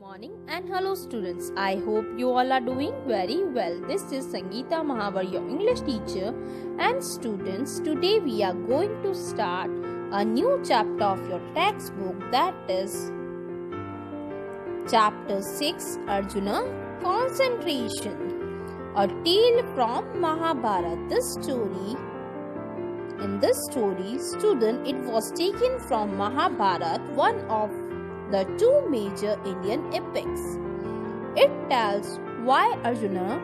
Morning and hello students. I hope you all are doing very well. This is Sangeeta Mahavar, your English teacher, and students, today we are going to start a new chapter of your textbook, that is chapter 6, Arjuna Concentration, a tale from Mahabharata. In this story, student, it was taken from Mahabharata, one of the two major Indian epics. It tells why Arjuna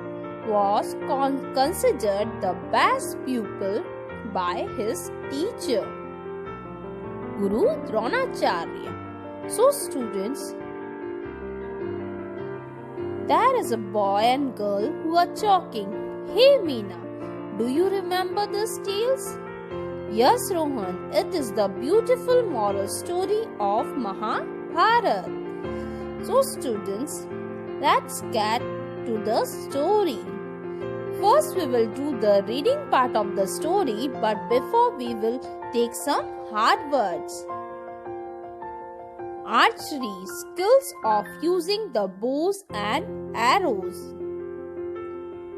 was considered the best pupil by his teacher, Guru Dronacharya. So students, there is a boy and girl who are talking. Hey Meena, do you remember these tales? Yes Rohan, it is the beautiful moral story of Mahabharata. So students, let's get to the story. First we will do the reading part of the story, but before we will take some hard words. Archery, skills of using the bows and arrows.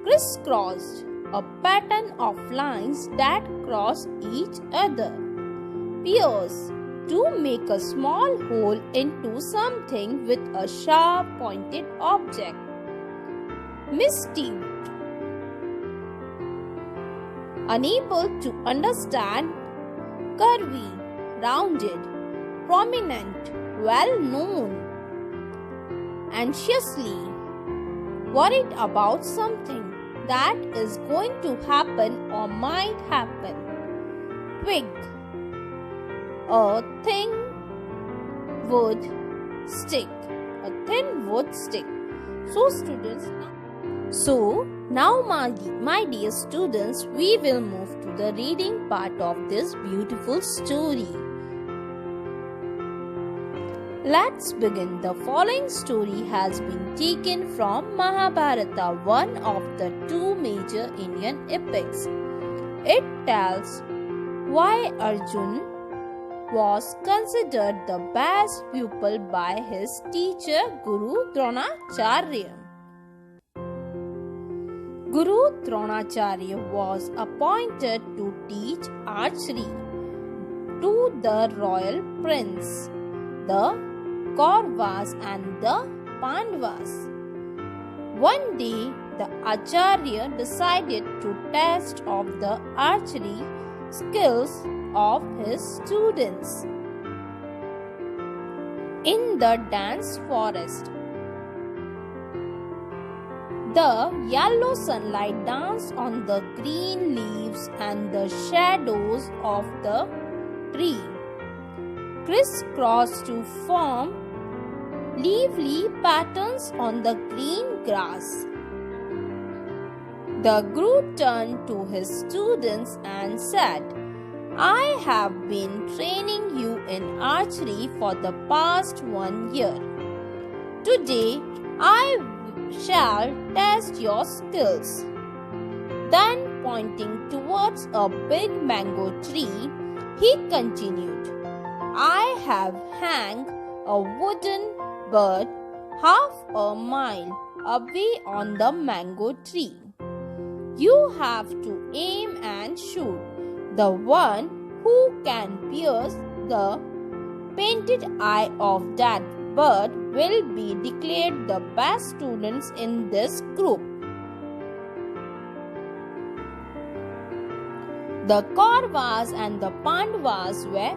Crisscrossed, a pattern of lines that cross each other. Pierce, to make a small hole into something with a sharp pointed object. Mischieved, unable to understand. Curvy, rounded, prominent, well known. Anxiously, worried about something that is going to happen or might happen. Twig, a thin wood stick. So now my dear students, we will move to the reading part of this beautiful story. Let's begin. The following story has been taken from Mahabharata, one of the two major Indian epics. It tells why Arjuna was considered the best pupil by his teacher Guru Dronacharya. Guru Dronacharya was appointed to teach archery to the royal prince, the Kauravas and the Pandavas. One day, the Acharya decided to test of the archery skills of his students. In the dense forest, the yellow sunlight danced on the green leaves and the shadows of the tree, crisscrossed to form leafy patterns on the green grass. The Guru turned to his students and said, I have been training you in archery for the past 1 year. Today, I shall test your skills. Then, pointing towards a big mango tree, he continued, I have hung a wooden bird half a mile away on the mango tree. You have to aim and shoot. The one who can pierce the painted eye of that bird will be declared the best students in this group. The Kauravas and the Pandavas were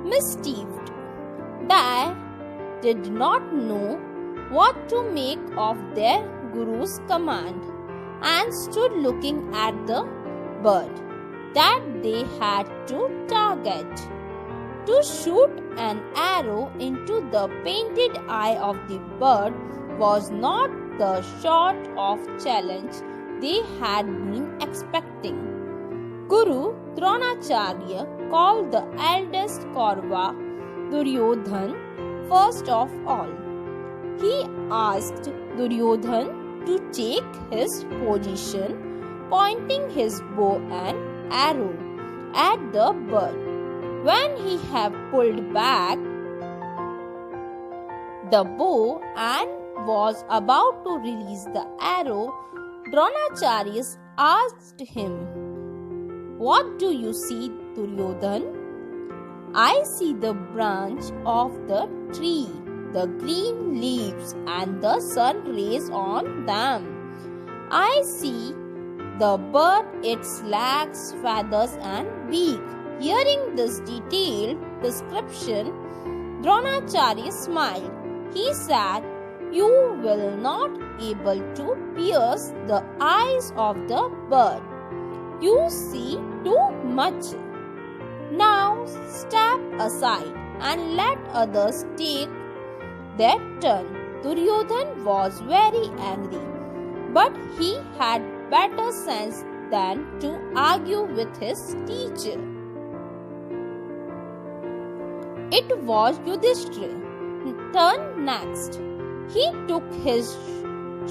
mischieved. They did not know what to make of their Guru's command and stood looking at the bird that they had to target. To shoot an arrow into the painted eye of the bird was not the sort of challenge they had been expecting. Guru Dronacharya called the eldest Kaurava, Duryodhan, first of all. He asked Duryodhan to take his position, pointing his bow and arrow at the bird. When he had pulled back, the bow and was about to release the arrow, Dronacharya asked him, "What do you see, Duryodhan?" "I see the branch of the tree, the green leaves and the sun rays on them. I see the bird, its legs, feathers and beak." Hearing this detailed description, Dronacharya smiled. He said, "You will not able to pierce the eyes of the bird. You see too much. Now step aside and let others take their turn." Duryodhan was very angry, but he had better sense than to argue with his teacher. It was Yudhishthira's turn next. He took his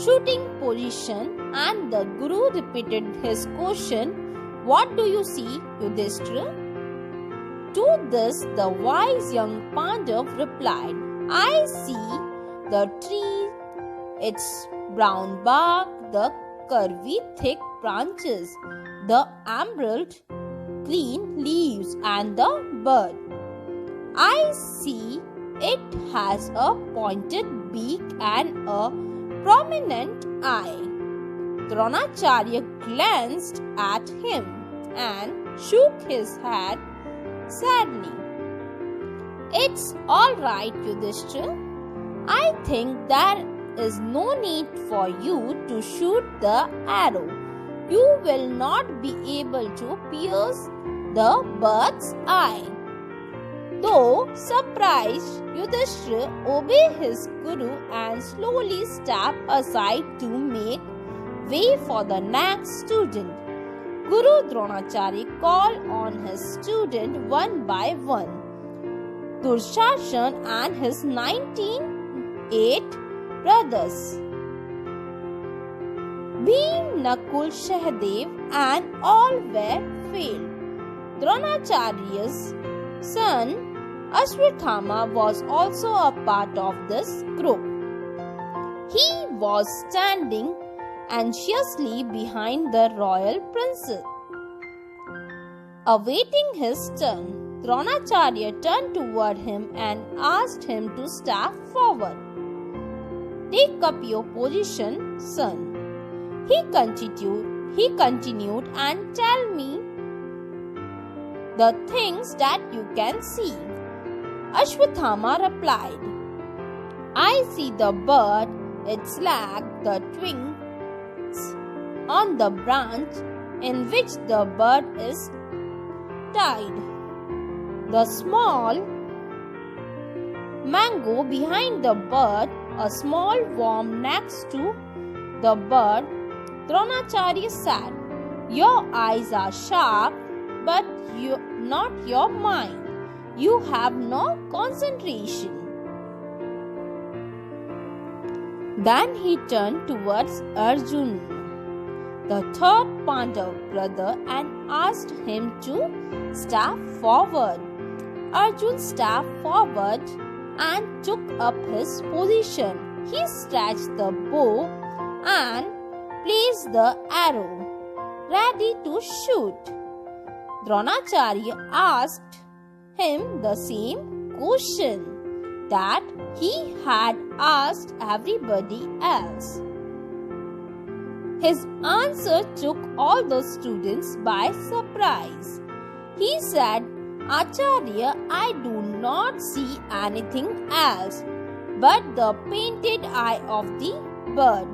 shooting position and the Guru repeated his question, "What do you see, Yudhishthira?" To this the wise young Pandav replied, "I see the tree, its brown bark, the curvy thick branches, the emerald green leaves and the bird. I see it has a pointed beak and a prominent eye." Dronacharya glanced at him and shook his head sadly. "It's all right, Yudhishthira. I think there is no need for you to shoot the arrow. You will not be able to pierce the bird's eye." Though surprised, Yudhishthira obeyed his Guru and slowly stepped aside to make way for the next student. Guru Dronacharya called on his students one by one. Durshasan and his 98 brothers, Bhim, Nakul, Sahadev, and all were failed. Dronacharya's son Ashwathama was also a part of this group. He was standing anxiously behind the royal princess, awaiting his turn. Dronacharya turned toward him and asked him to step forward. "Take up your position, son," he continued, "and tell me the things that you can see." Ashwathama replied, "I see the bird, its leg, the twigs on the branch in which the bird is tied, the small mango behind the bird, a small worm next to the bird." Dronacharya said, "Your eyes are sharp, but not your mind. You have no concentration." Then he turned towards Arjuna, the third Pandav brother, and asked him to step forward. Arjuna stepped forward and took up his position. He stretched the bow and placed the arrow, ready to shoot. Dronacharya asked him the same question that he had asked everybody else. His answer took all the students by surprise. He said, "Acharya, I do not see anything else but the painted eye of the bird."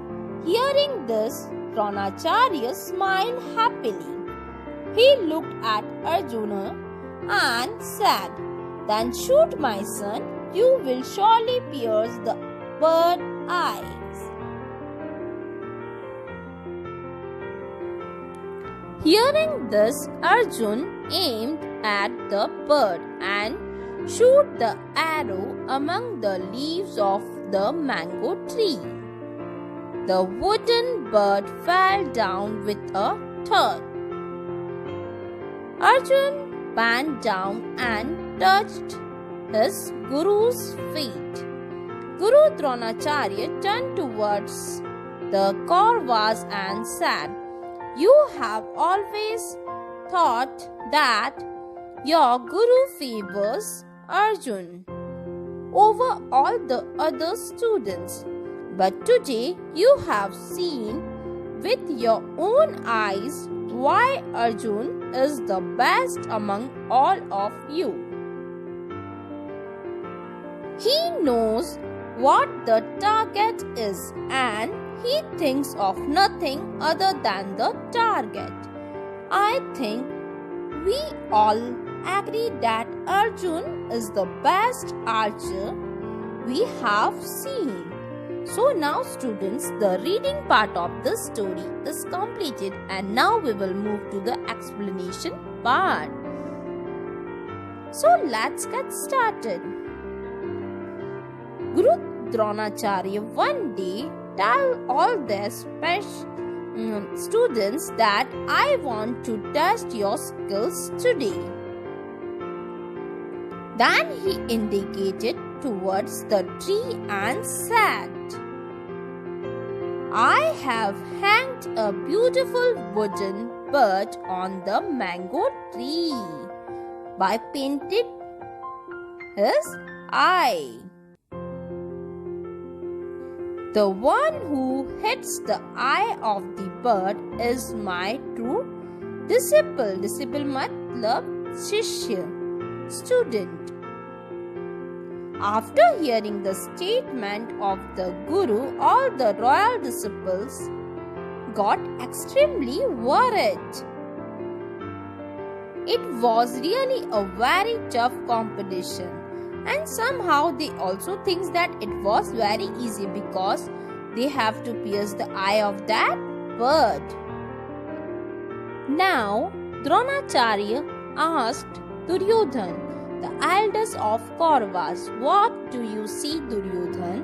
Hearing this, Dronacharya smiled happily. He looked at Arjuna and said, "Then shoot, my son. You will surely pierce the bird's eyes." Hearing this, Arjuna aimed at the bird and shot the arrow among the leaves of the mango tree. The wooden bird fell down with a thud. Arjuna bent down and touched his Guru's feet. Guru Dronacharya turned towards the Kauravas and said, "You have always thought that your Guru favors Arjun over all the other students, but today you have seen with your own eyes why Arjun is the best among all of you. He knows what the target is and he thinks of nothing other than the target. I think we all agree that Arjun is the best archer we have seen." So now students, the reading part of this story is completed and now we will move to the explanation part. So let's get started. Guru Dronacharya one day tell all their students that I want to test your skills today. Then he indicated towards the tree and said, "I have hanged a beautiful wooden bird on the mango tree by painting his eye. The one who hits the eye of the bird is my true disciple." Disciple matlab shishya, student. After hearing the statement of the Guru, all the royal disciples got extremely worried. It was really a very tough competition, and somehow they also think that it was very easy because they have to pierce the eye of that bird. Now Dronacharya asked Duryodhan, the eldest of Kauravas, "What do you see, Duryodhan?"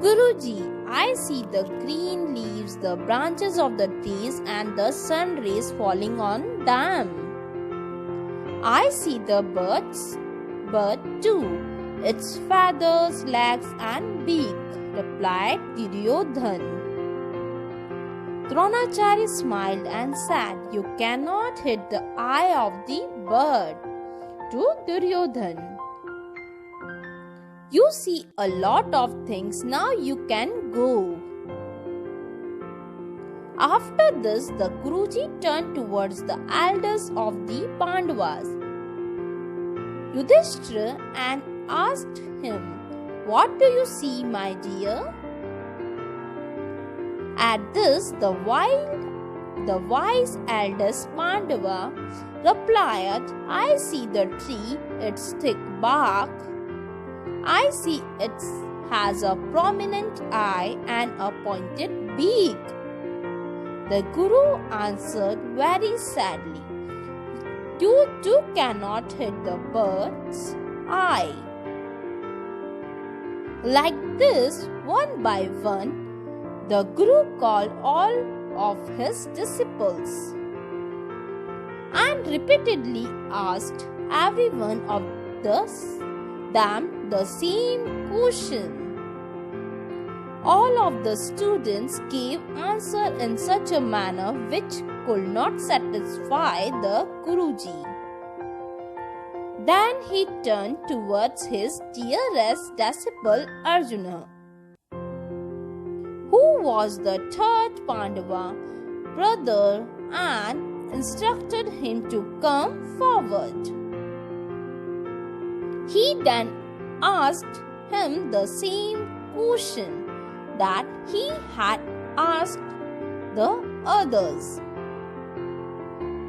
"Guruji, I see the green leaves, the branches of the trees and the sun rays falling on them. I see the bird too, its feathers, legs and beak," replied Duryodhan. Dronacharya smiled and said, "You cannot hit the eye of the bird." To Duryodhan, "You see a lot of things, now you can go." After this, the Guruji turned towards the elders of the Pandavas, Yudhishthira, and asked him, "What do you see, my dear?" At this, the wise eldest Pandava replied, "I see the tree, its thick bark. I see it has a prominent eye and a pointed beak." The Guru answered very sadly, "You too cannot hit the bird's eye." Like this, one by one, the Guru called all of his disciples and repeatedly asked every one of them the same question. All of the students gave answer in such a manner which could not satisfy the Guruji. Then he turned towards his dearest disciple Arjuna, who was the third Pandava brother, and instructed him to come forward. He then asked him the same question that he had asked the others.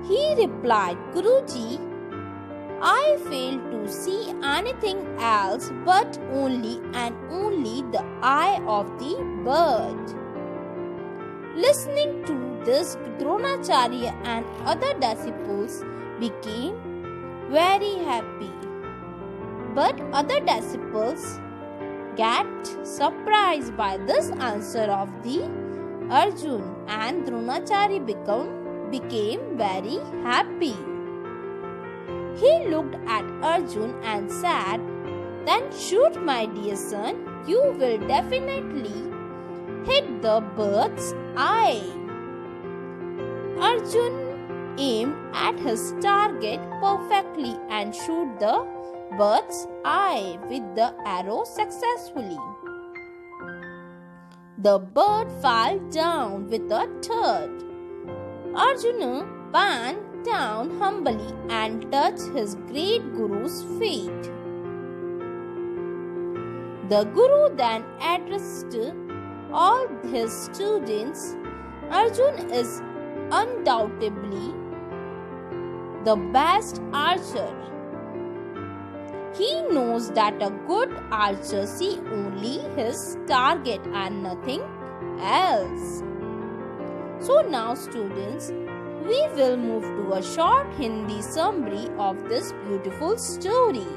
He replied, "Guruji, I fail to see anything else but only and only the eye of the bird." Listening to this, Dronacharya and other disciples became very happy. But other disciples get surprised by this answer of the Arjun, and Dronacharya became very happy. He looked at Arjun and said, Then shoot, my dear son. You will definitely hit the bird's eye. Arjun aimed at his target perfectly and shoot the bird's eye with the arrow successfully. The bird fell down with a thud. Arjuna bent down humbly and touched his great Guru's feet. The Guru then addressed all his students. Arjun is undoubtedly the best archer. He knows that a good archer sees only his target and nothing else. So now, students, we will move to a short Hindi summary of this beautiful story.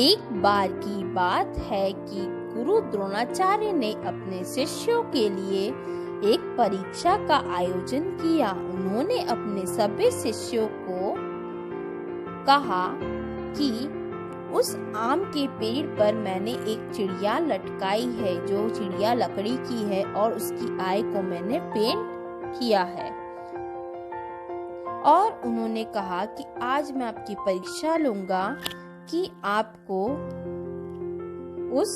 एक बार की बात है कि गुरु द्रोणाचार्य ने अपने शिष्यों के लिए एक परीक्षा का आयोजन किया। उन्होंने अपने सभी शिष्यों को कहा कि उस आम के पेड़ पर मैंने एक चिड़िया लटकाई है, जो चिड़िया लकड़ी की है और उसकी आय को मैंने पेंट किया है। और उन्होंने कहा कि आज मैं आपकी परीक्षा लूंगा कि आपको उस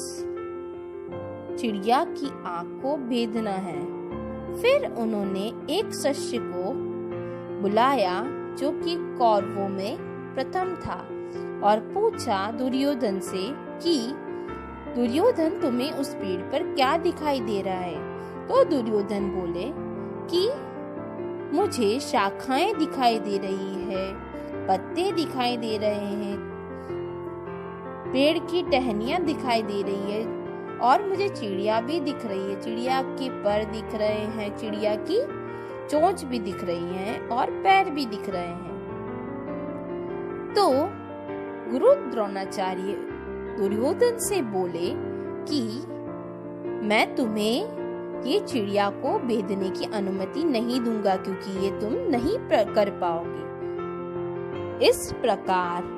चिड़िया की आंख को भेदना है। फिर उन्होंने एक शिष्य को बुलाया जो कि कौरवों में प्रथम था और पूछा दुर्योधन से कि दुर्योधन, तुम्हें उस पेड़ पर क्या दिखाई दे रहा है? तो दुर्योधन बोले कि मुझे शाखाएं दिखाई दे रही है, पत्ते दिखाई दे रहे हैं, पेड़ की टहनियां दिखाई दे रही है और मुझे चिड़िया भी दिख रही है। चिड़िया के पर दिख रहे हैं, चिड़िया की चोंच भी दिख रही है और पैर भी दिख रहे हैं। तो गुरु द्रोणाचार्य दुर्योधन से बोले कि मैं तुम्हें ये चिड़िया को भेदने की अनुमति नहीं दूंगा, क्योंकि ये तुम नहीं कर पाओगे। इस प्रकार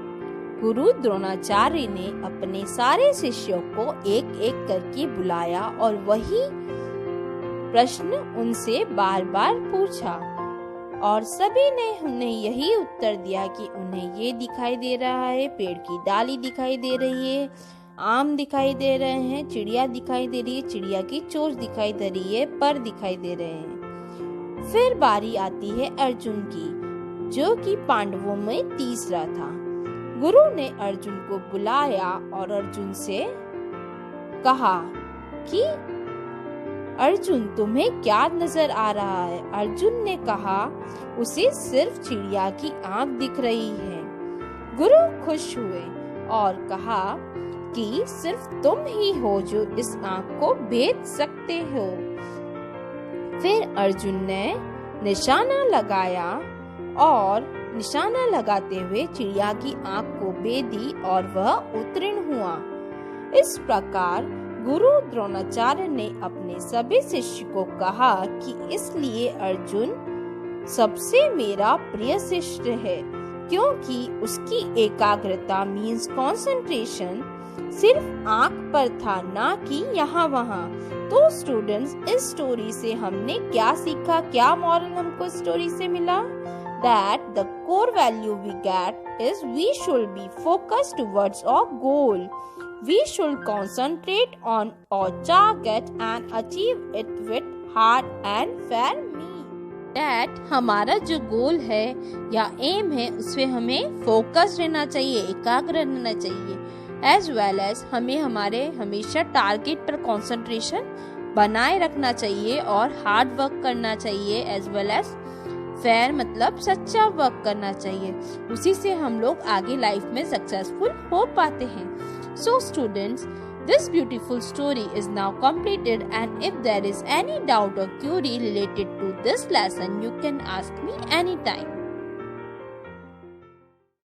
गुरु द्रोणाचार्य ने अपने सारे शिष्यों को एक एक करके बुलाया और वही प्रश्न उनसे बार बार पूछा और सभी ने उन्हें यही उत्तर दिया कि उन्हें ये दिखाई दे रहा है, पेड़ की डाली दिखाई दे रही है, आम दिखाई दे रहे हैं, चिड़िया दिखाई दे रही है, चिड़िया की चोंच दिखाई दे रही है, पर दिखाई दे रहे हैं। फिर बारी आती है अर्जुन की, जो कि पांडवों में तीसरा था। गुरु ने अर्जुन को बुलाया और अर्जुन से कहा कि अर्जुन, तुम्हें क्या नजर आ रहा है? अर्जुन ने कहा उसे सिर्फ चिड़िया की आंख दिख रही है। गुरु खुश हुए और कहा कि सिर्फ तुम ही हो जो इस आंख को भेद सकते हो। फिर अर्जुन ने निशाना लगाया और निशाना लगाते हुए चिड़िया की आंख को भेदी और वह उत्तीर्ण हुआ। इस प्रकार गुरु द्रोणाचार्य ने अपने सभी शिष्य को कहा कि इसलिए अर्जुन सबसे मेरा प्रिय शिष्य है, क्योंकि उसकी एकाग्रता मीन्स कंसंट्रेशन सिर्फ आंख पर था, ना कि यहाँ वहाँ। तो स्टूडेंट्स, इस स्टोरी से हमने क्या सीखा? क्या मॉरल हमको स्टोरी से मिला? That the core value we get is we should be focused towards our goal. We should concentrate on our target and achieve it with hard and fair means. That हमारा जो गोल है या M है उसमें हमें focus रहना चाहिए, एकाग्र रहना चाहिए, as well as हमें हमारे हमेशा टारगेट पर कंसंट्रेशन बनाए रखना चाहिए और हार्ड वर्क करना चाहिए, as well as फेयर मतलब सच्चा वर्क करना चाहिए। उसी से हम लोग आगे लाइफ में सक्सेसफुल हो पाते हैं। So students, this beautiful story is now completed, and if there is any doubt or query related to this lesson, you can ask me anytime.